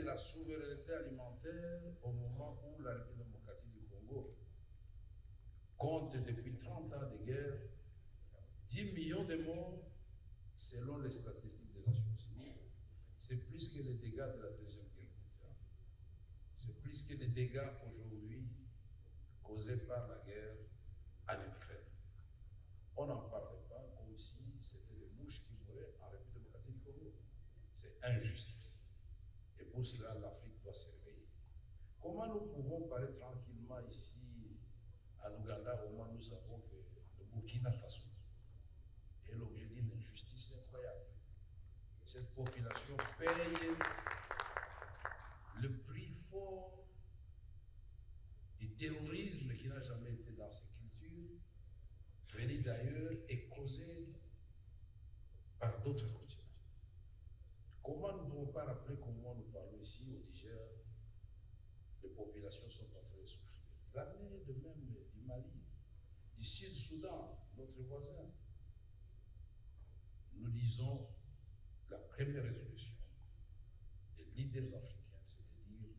la souveraineté alimentaire au moment où la République démocratique du Congo compte depuis 30 ans de guerre 10 millions de morts selon les statistiques des Nations Unies. C'est plus que les dégâts de la Deuxième Guerre mondiale. C'est plus que les dégâts aujourd'hui causés par la guerre en Ukraine. On n'en parlait pas comme si c'était des mouches qui mouraient en République démocratique du Congo. C'est injuste. Et pour cela, l'Afrique doit se réveiller. Comment nous pouvons parler tranquillement ici, en Ouganda, au moins nous savons que le Burkina Faso est l'objet d'une injustice incroyable. Cette population paye le prix fort du terrorisme qui n'a jamais été dans ses cultures, venu d'ailleurs et causé par d'autres continents. Comment nous ne pouvons pas rappeler comment nous parlons ici au Niger, les populations sont en train de souffrir. L'année de même du Mali, du Sud-Soudan, notre voisin, nous lisons la première résolution des leaders africains, c'est de dire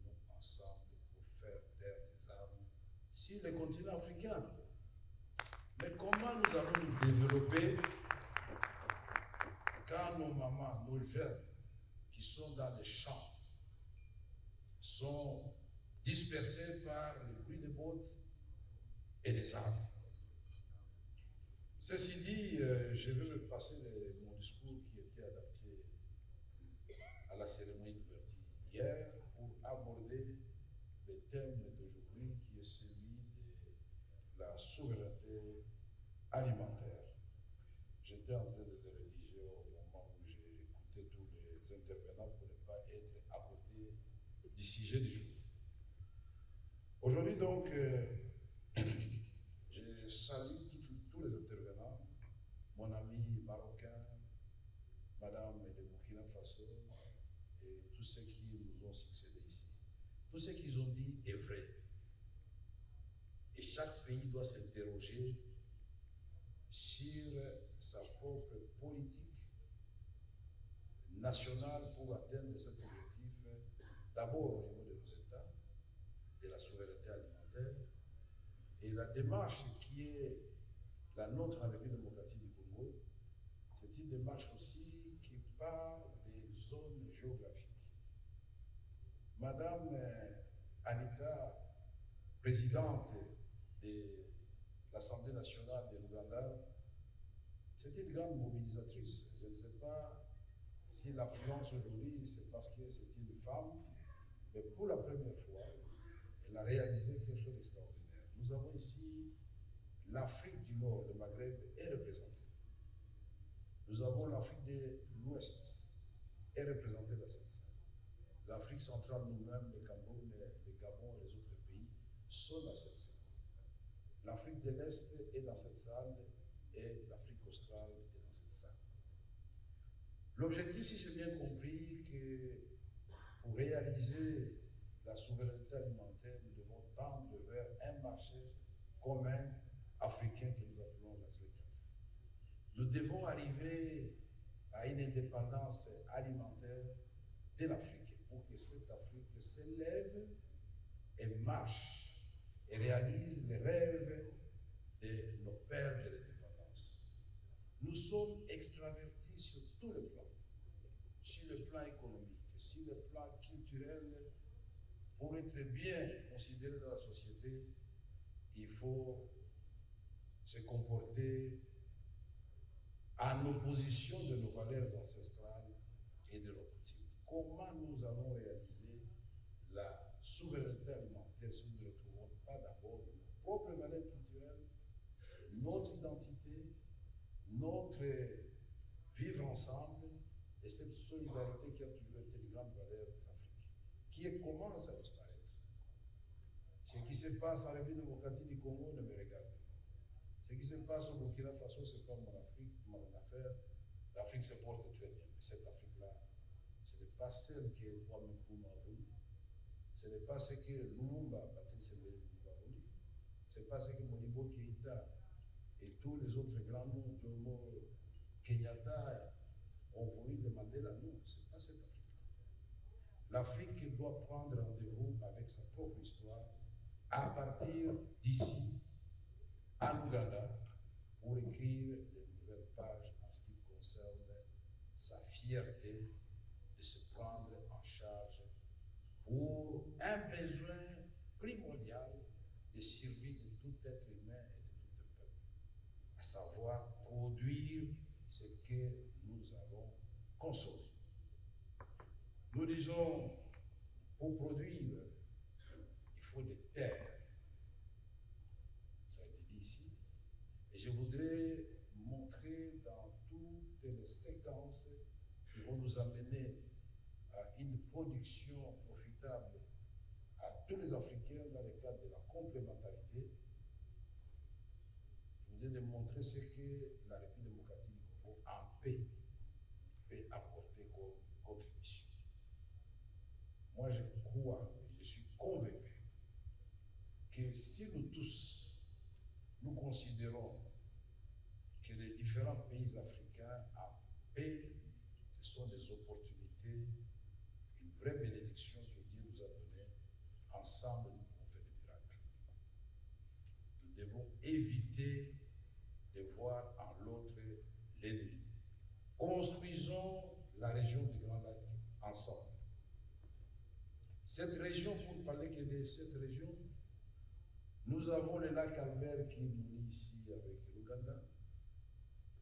mettons-nous ensemble pour faire taire les armes sur le continent africain. Mais comment nous allons nous développer quand nos mamans, nos jeunes qui sont dans les champs sont dispersés par le bruit des bottes et des armes? Ceci dit, je vais me passer mon discours qui était adapté à la cérémonie d'ouverture hier pour aborder le thème d'aujourd'hui qui est celui de la souveraineté alimentaire. J'étais en train de le rédiger au moment où j'ai écouté tous les intervenants pour ne pas être à côté du sujet du jour. Aujourd'hui donc, je salue tous les intervenants, mon ami marocain, madame de Burkina Faso et tous ceux qui nous ont succédé ici. Tout ce qu'ils ont dit est vrai. Et chaque pays doit s'interroger sur sa propre politique nationale pour atteindre cet objectif, d'abord au niveau de nos États, de la souveraineté alimentaire, et la démarche qui est la nôtre en République démocratique du Congo, c'est une démarche aussi qui part des zones géographiques. Madame Anita, présidente de l'Assemblée nationale de l'Ouganda, c'est une grande mobilisatrice. Je ne sais pas si l'affluence aujourd'hui, c'est parce que c'est une femme, mais pour la première fois, elle a réalisé quelque chose d'extraordinaire. Nous avons ici l'Afrique du Nord, le Maghreb, est représentée. Nous avons l'Afrique de l'Ouest, est représentée dans cette salle. L'Afrique centrale, nous-mêmes, le Cameroun, le Gabon et les autres pays sont dans cette salle. L'Afrique de l'Est est dans cette salle et l'Afrique australe est dans cette salle. L'objectif, si j'ai bien compris, que pour réaliser la souveraineté alimentaire, nous devons tendre vers un marché commun africain que nous appelons la ZLECAf. Nous devons arriver à une indépendance alimentaire de l'Afrique pour que cette Afrique s'élève et marche et réalise les rêves de nos pères de l'indépendance. Nous sommes extravertis sur tous les plans, sur le plan économique, sur le plan culturel. Pour être bien considéré dans la société, il faut se comporter en opposition de nos valeurs ancestrales et de nos coutumes. Comment nous allons réaliser la souveraineté alimentaire si nous ne retrouvons pas d'abord nos propres valeurs culturelles, notre identité, notre vivre ensemble et cette solidarité qui a toujours été une grande valeur d'Afrique, qui commence à disparaître. Ce qui se passe en République démocratique du Congo ne me regarde pas. Ce qui se passe au Burkina Faso, c'est pas mon Afrique, mon affaire. L'Afrique se porte très bien, mais cette Afrique-là, ce n'est pas celle que Kwame Nkrumah a voulu. Ce n'est pas ce que Lumumba, Patrice Lumumba a voulu. Ce n'est pas ce que Modibo Keïta et tous les autres grands noms, Jomo Kenyatta, ont voulu demander là. Non, ce n'est pas cette Afrique-là. l'Afrique doit prendre rendez-vous avec sa propre histoire à partir d'ici, en Ouganda, pour écrire de nouvelles pages en ce qui concerne sa fierté de se prendre en charge pour un besoin primordial de survie de tout être humain et de tout un peuple, à savoir produire ce que nous avons consommé. Nous disons, pour produire, il faut des terres. Ça a été dit ici. Et je voudrais montrer dans toutes les séquences qui vont nous amener à une production profitable à tous les Africains dans le cadre de la complémentarité. Je voudrais démontrer ce que la République démocratique du Congo en paix peut apporter comme contribution. Moi, je crois, je suis convaincu que si nous tous, nous considérons que les différents pays africains en paix, ce sont des opportunités, une vraie bénédiction que Dieu nous a donnée, ensemble nous pouvons faire des miracles. Nous devons éviter de voir en l'autre l'ennemi. Construisons la région du Grand Lac ensemble. Cette région, pour ne parler que de cette région, nous avons le lac Albert qui nous lie ici avec l'Ouganda.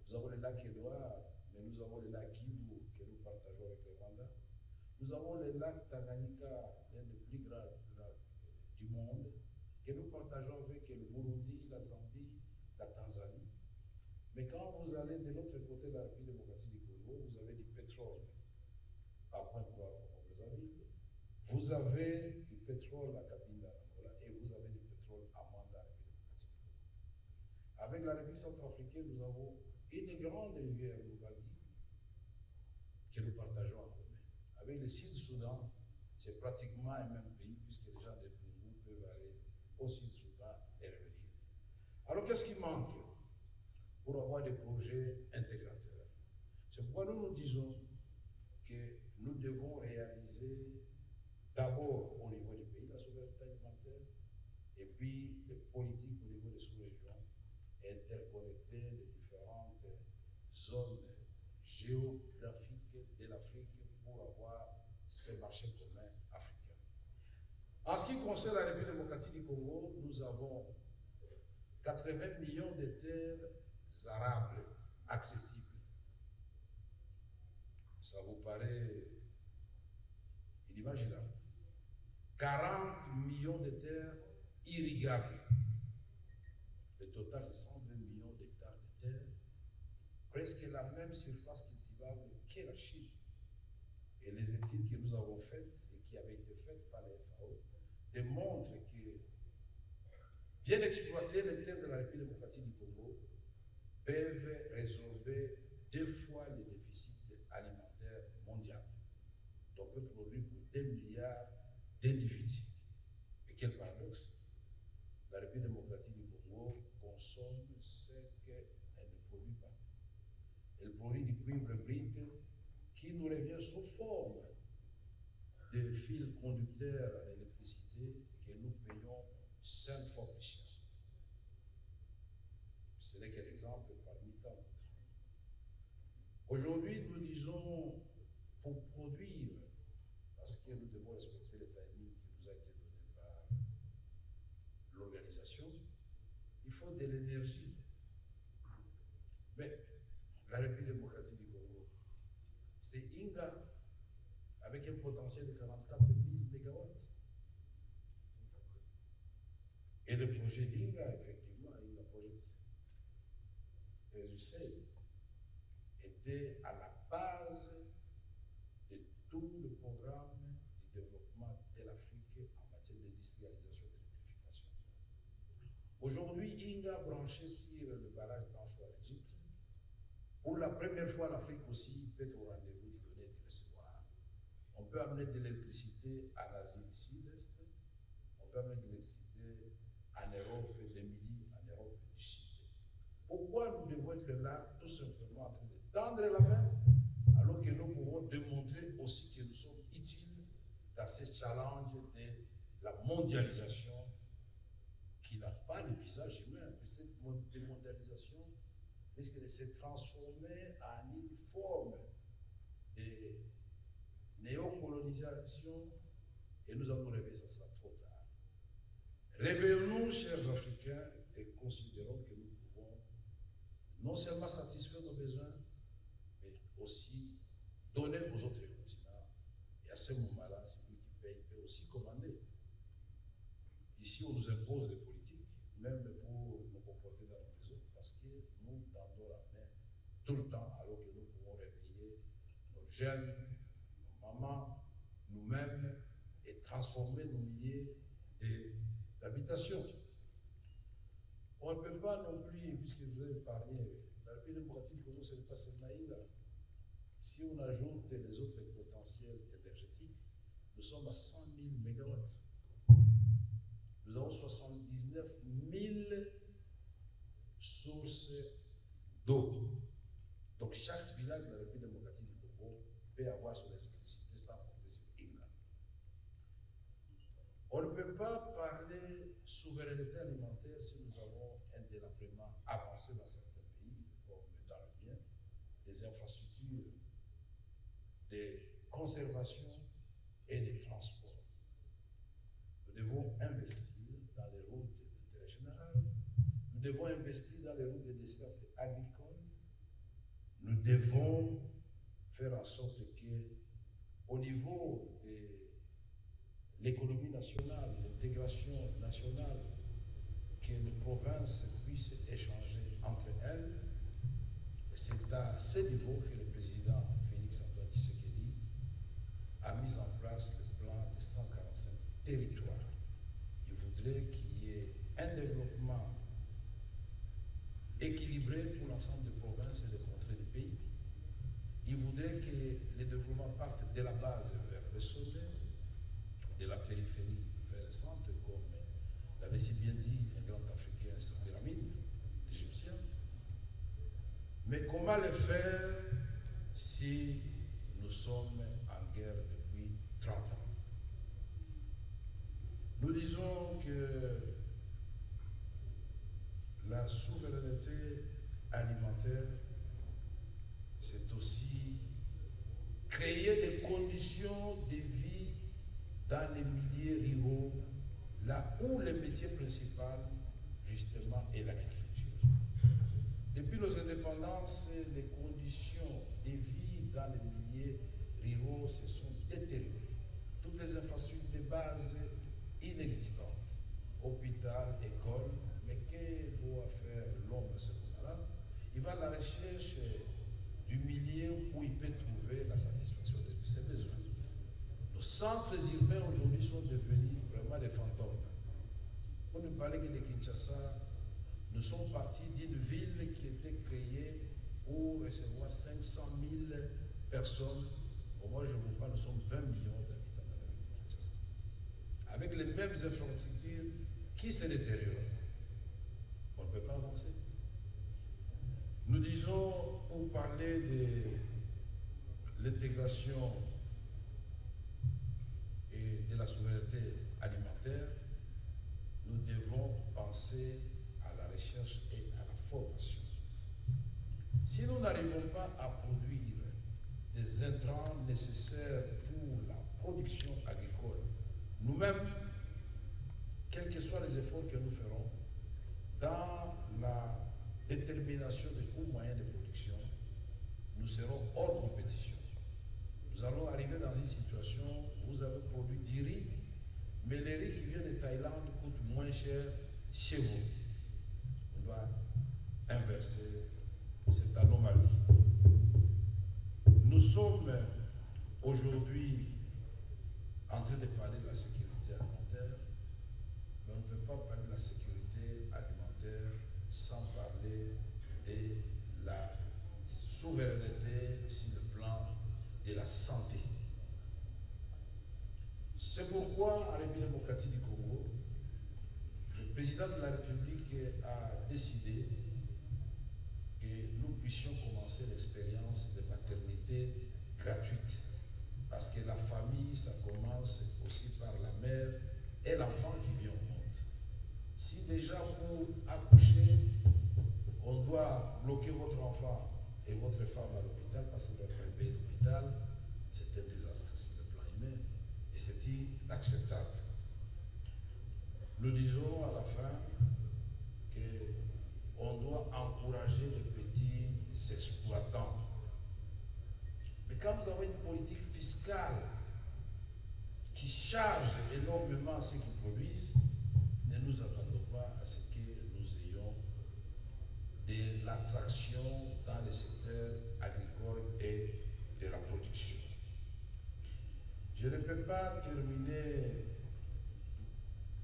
Nous avons le lac Édouard, mais nous avons le lac Kivu que nous partageons avec le Rwanda. Nous avons le lac Tanganyika, l'un des plus grands lacs du monde, que nous partageons avec le Burundi, la Zambie, la Tanzanie. Mais quand vous allez de l'autre côté de la République démocratique du Congo, vous avez du pétrole à Pointe-Noire, au Brazzaville. Vous avez du pétrole à Cabinda, Angola, et vous avez du pétrole à Manda, la République démocratique du Congo. Avec la République centrafricaine, nous avons une grande rivière, l'Oubangui, que nous partageons en commun. Avec le Sud-Soudan, c'est pratiquement un même pays, puisque les gens de Bungu peuvent aller au Sud-Soudan et revenir. Alors, qu'est-ce qui manque pour avoir des projets intégrateurs? C'est pourquoi nous disons que nous devons réaliser d'abord au niveau du pays la souveraineté alimentaire, et puis les politiques au niveau des sous-régions, interconnecter les différentes zones géographiques de l'Afrique pour avoir ces marchés communs africains. En ce qui concerne la République démocratique du Congo, nous avons 80 millions de terres arables accessibles. Ça vous paraît inimaginable. 40 millions de terres irrigables. Le total, c'est 120 millions d'hectares de terre, presque la même surface cultivable que la Chine. Et les études que nous avons faites et qui avaient été faites par les FAO démontrent que bien exploiter les terres de la République démocratique du Congo peuvent résorber 2 fois les déficits alimentaires mondiaux. Donc, on peut produire pour 2 milliards d'individus. Et quel paradoxe! La République démocratique du Congo consomme ce qu'elle ne produit pas. Elle produit du cuivre brut qui nous revient sous forme de fils conducteurs à l'électricité que nous payons 5 fois plus cher. Ce n'est qu'un exemple parmi tant d'autres. Aujourd'hui, nous disons, pour produire, parce que nous devons respecter les timings qui nous a été donné par l'organisation, il faut de l'énergie. Mais la République démocratique du Congo, c'est Inga avec un potentiel de 44 000 MW. Et le projet d'Inga, effectivement, Inga Project, je sais, était à la base de tout le programme du développement de l'Afrique en matière d'industrialisation et d'électrification. Aujourd'hui, Inga branché sur le barrage d'Anchois à l'Égypte. Pour la première fois, l'Afrique aussi peut être au rendez-vous du donner et du recevoir. On peut amener de l'électricité en Asie du Sud-Est, on peut amener de l'électricité en Europe du Midi, en Europe du Sud. Pourquoi nous devons être là, tout simplement en train de tendre la main, alors que nous pouvons démontrer aussi que nous sommes utiles à ce challenge de la mondialisation qui n'a pas de visage humain. Cette mondialisation risque de se transformer en une forme de néocolonisation et nous avons rêvé, ça sera trop tard. Réveillons-nous, chers Africains, et considérons que nous pouvons non seulement satisfaire nos besoins, mais aussi donner aux autres continents. Et à ce moment-là, celui qui paye peut aussi commander. Ici, on nous impose des politiques, même pour nous comporter dans nos maisons, parce que nous tendons la main tout le temps, alors que nous pouvons réveiller nos jeunes, nos mamans, nous-mêmes, et transformer nos milliers d'habitations. On ne peut pas non plus, puisque vous avez parlé, la République démocratique du Congo, ce n'est pas seulement là. Si on ajoute les autres potentiels énergétiques, nous sommes à 100 000 mégawatts. Nous avons 79 000 sources d'eau. Donc chaque village de la République démocratique du Congo peut avoir son électricité sans compter cette île-là. On ne peut pas parler souveraineté alimentaire si nous avons un délabrement avancé dans certains pays, comme dans le mien, des infrastructures de conservation et de transport. Nous devons investir dans les routes d'intérêt général, nous devons investir dans les routes de desserte agricole, nous devons faire en sorte que, au niveau de l'économie nationale, l'intégration nationale, que les provinces puissent échanger entre elles. C'est à ce niveau que le président Félix Antoine Tshisekedi a mis en place le plan de 145 territoires. Il voudrait qu'il y ait un développement équilibré pour l'ensemble des provinces et des contrées du pays. Il voudrait que le développement parte de la base vers le sommet, de la périphérie vers le centre, comme l'avait si bien dit un grand Africain, Saint-Pyramide, l'Égyptien. Mais comment le faire si nous sommes en guerre depuis 30 ans? Nous disons que la souveraineté alimentaire, c'est aussi créer des conditions de vie dans les milieux ruraux, là où le métier principal, justement, est l'agriculture. Depuis nos indépendances, les conditions de vie dans les milieux ruraux se sont détériorées. Toutes les infrastructures de base inexistantes, hôpital, école, mais que doit faire l'homme à ce moment-là? Il va à la recherche du milieu où il peut trouver la satisfaction de ses besoins. Nos centres urbains aujourd'hui sont devenus vraiment des fantômes. On ne parlait que de Kinshasa. Nous sommes partis d'une ville qui était créée pour recevoir 500 000 personnes. Au moins, je vous parle, nous sommes 20 millions d'habitants dans la ville de Kinshasa. Avec les mêmes infrastructures qui se détériorent. On ne peut pas avancer. Nous disons, pour parler de l'intégration et de la souveraineté alimentaire, nous devons penser à la recherche et à la formation. Si nous n'arrivons pas à produire des intrants nécessaires pour la production agricole, nous-mêmes, quels que soient les efforts que nous ferons, dans la détermination des coûts moyens de production, nous serons hors compétition. Nous allons arriver dans une situation où vous avez produit du riz, mais les riz qui viennent de Thaïlande coûtent moins cher chez vous. On doit inverser cette anomalie. Nous sommes aujourd'hui en train de parler de la sécurité alimentaire, mais on ne peut pas parler de la sécurité alimentaire sans parler de la souveraineté sur le plan de la santé. C'est pourquoi, en République démocratique du Congo, le président de la République a décidé que nous puissions commencer l'expérience de maternité gratuite. Parce que la famille, ça commence nous disons à la fin qu'on doit encourager les petits exploitants. Mais quand nous avons une politique fiscale qui charge énormément ceux qui produisent, ne nous attendons pas à ce que nous ayons de l'attraction dans le secteur agricole et de la production. Je ne peux pas terminer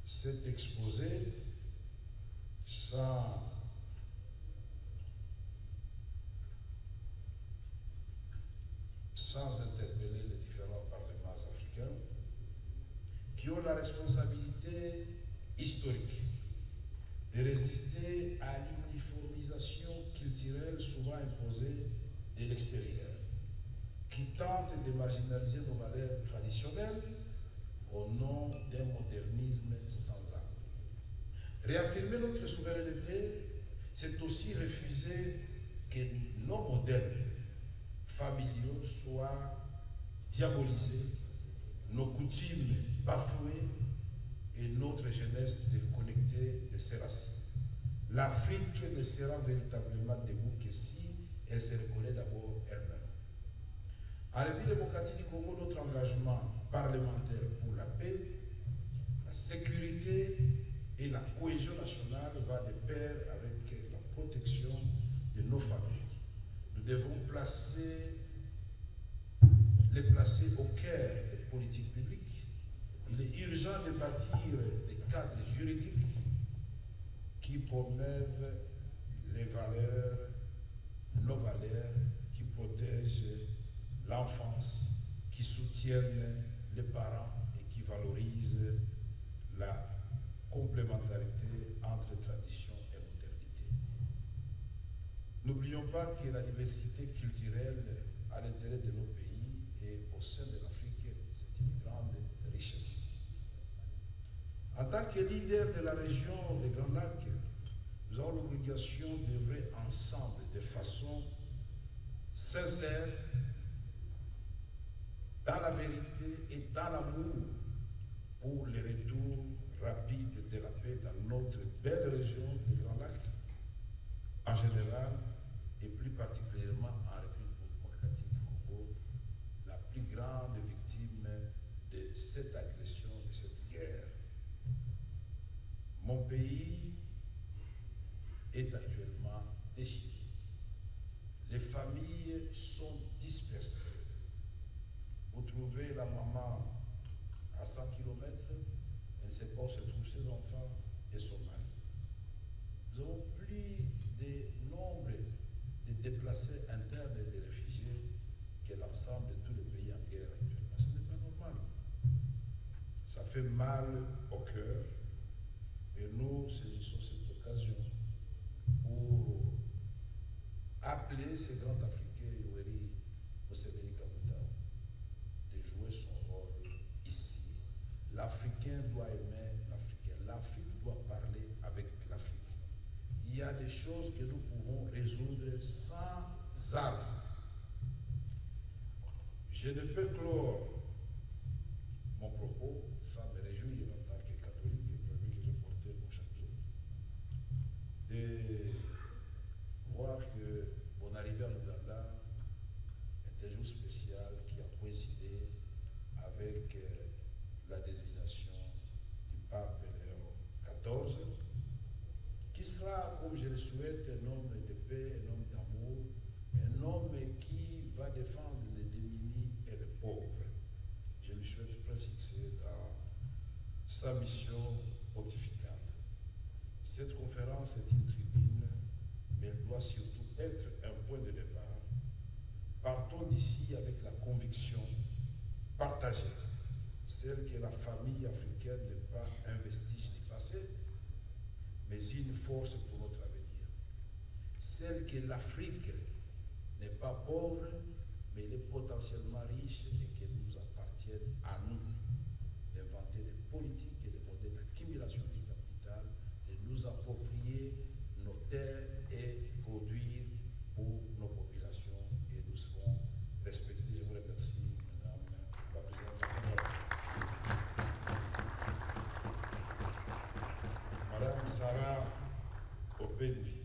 cet exposé sans interpeller les différents parlements africains qui ont la responsabilité historique de résister à l'uniformisation culturelle souvent imposée de l'extérieur, qui tente de marginaliser nos valeurs traditionnelles au nom d'un modernisme sans âme. Réaffirmer notre souveraineté, c'est aussi refuser que nos modèles familiaux soient diabolisés, nos coutumes bafouées et notre jeunesse déconnectée de ses racines. L'Afrique ne sera véritablement debout que si elle se reconnaît d'abord elle-même. En République démocratique du Congo, notre engagement parlementaire pour la paix, la sécurité et la cohésion nationale va de pair avec la protection de nos familles. Nous devons les placer au cœur des politiques publiques. Il est urgent de bâtir des cadres juridiques qui promeuvent les valeurs, nos valeurs, qui protègent l'enfance, qui soutiennent les parents et qui valorisent la complémentarité entre tradition et modernité. N'oublions pas que la diversité culturelle à l'intérieur de nos pays et au sein de l'Afrique, c'est une grande richesse. En tant que leader de la région des Grands Lacs, nous avons l'obligation d'œuvrer ensemble de façon sincère, dans la vérité et dans l'amour, pour le retour rapide de la paix dans notre belle région des Grands Lacs, en général, et plus particulièrement en République démocratique du Congo, la plus grande victime de cette agression, de cette guerre. Mon pays est actuellement déchiré. Les familles sont dispersées. Vous trouvez la maman à 100 km, elle ne sait pas où se trouvent ses enfants et son mari. Nous avons plus de nombre de déplacés internes et de réfugiés que l'ensemble de tous les pays en guerre actuellement. Ce n'est pas normal. Ça fait mal au cœur et nous saisissons cette occasion pour appeler ces grands Africains, Yoweri Museveni Kaguta, de jouer son rôle ici. L'Africain doit aimer l'Africain. L'Afrique doit parler avec l'Afrique. Il y a des choses que nous pouvons résoudre sans armes. Je ne peux clore mon propos sans me réjouir en tant que catholique, premier que je portais pour chaque jour, de voir que mon arrivée en Ouganda est un jour spécial qui a coïncidé avec la désignation du pape Léon XIV, qui sera, comme je le souhaite, un homme de paix, un homme d'amour, un homme qui va défendre les démunis et les pauvres. Je lui souhaite plein succès dans sa mission pontificale. Cette conférence est une tribune, mais elle doit surtout être un point de départ. Partons d'ici avec la conviction partagée, celle que la famille africaine n'est pas un vestige du passé, mais une force pour notre avenir. Celle que l'Afrique n'est pas pauvre, mais elle est potentiellement riche et qu'elle nous appartienne à nous d'inventer des politiques et des modèles d'accumulation du capital, de nous approprier nos terres et produire pour nos populations, et nous serons respectés. Je vous remercie, Madame la Présidente. développer une